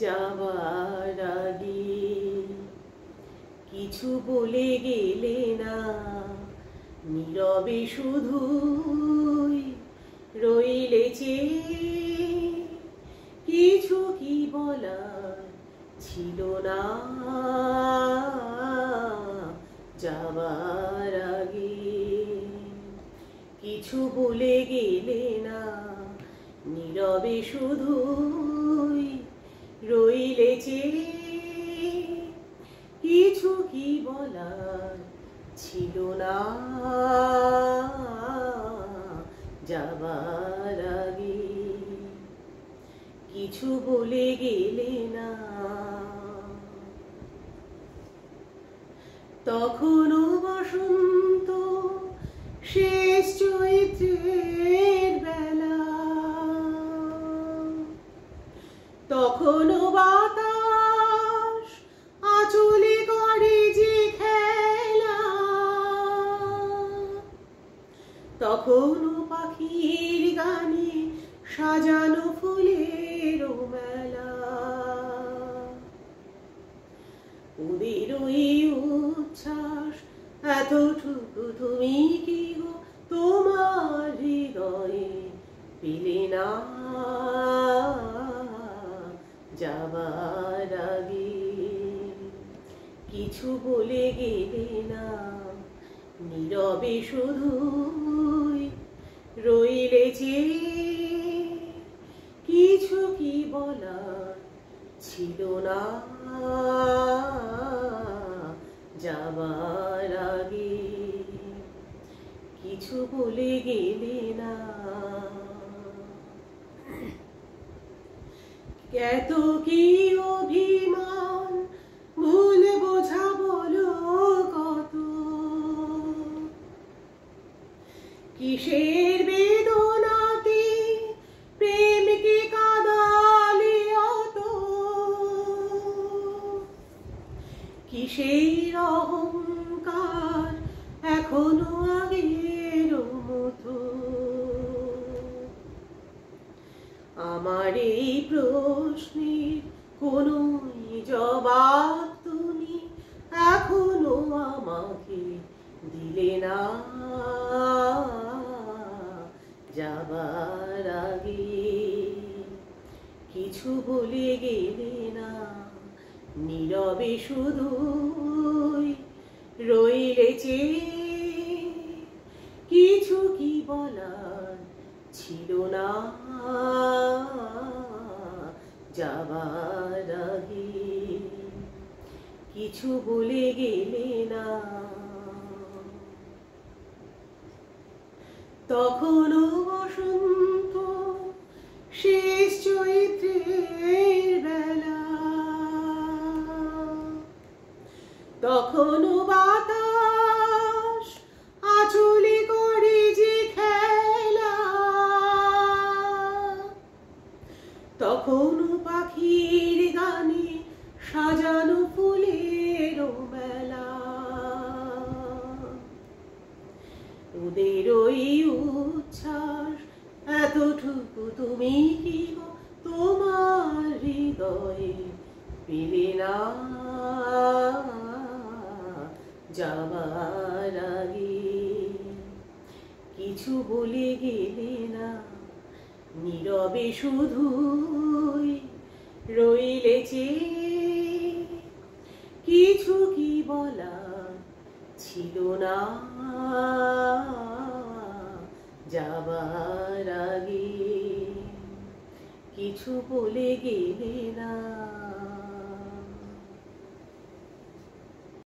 যাবার আগে কিছু বলে গেলে না, নীরবে শুধুই রইলে চেয়ে। কিছু কি বলার ছিল না যাবার আগে, কিছু বলে গেলে না, নীরবে শুধুই রইলে চেয়ে। কিছু কি বলার ছিল না যাবার আগে, কিছু বলে গেলে না। তখনও বসন্ত শেষ চৈত্রের বেলা, তখনও বাতাস আঁচলে করে যে খেলা, তখনও পাখির গানে সাজানো ফুলের মেলা। ওদের ওই উচ্ছ্বাস এতটুকু তুমি কি গো তোমার হৃদয়ে পেলে না যাবার আগে, কিছু বলে গেলে না, নীরবে শুধুই রইলে চেয়ে। কিছু কি বলার ছিল না যাবার আগে, কিছু বলে গেলে না। এত কি অভিমান ভুল বোঝা বলো কত, কিসের বেদনাতে প্রেমকে কাঁদালে অত, কিসের অহংকার এখনো আগের মতো। আমার এই প্রশ্নের কোনো জবাব তুমি এখনো আমাকে দিলে না যাবার আগে, কিছু বলে গেলে না, নীরবে শুধুই রইলে চেয়ে। কিছু কি বলার ছিল না যাবার আগে, কিছু বলে গেলে না। তখনও বসন্ত শেষ চৈত্রের বেলা, তখনও বাতাস আঁচলে করে যে খেলা, তখনও পাখির গানে সাজানো ফুলের মেলা। ওদের ওই উচ্ছ্বাস এতটুকু তুমি কি গো তোমার হৃদয়ে পেলে না যাবার আগে, কিছু বলে গেলে না, নীরবে শুধুই রইলে চেয়ে। কিছু কি বলার ছিল না যাবার আগে, কিছু বলে গেলে না।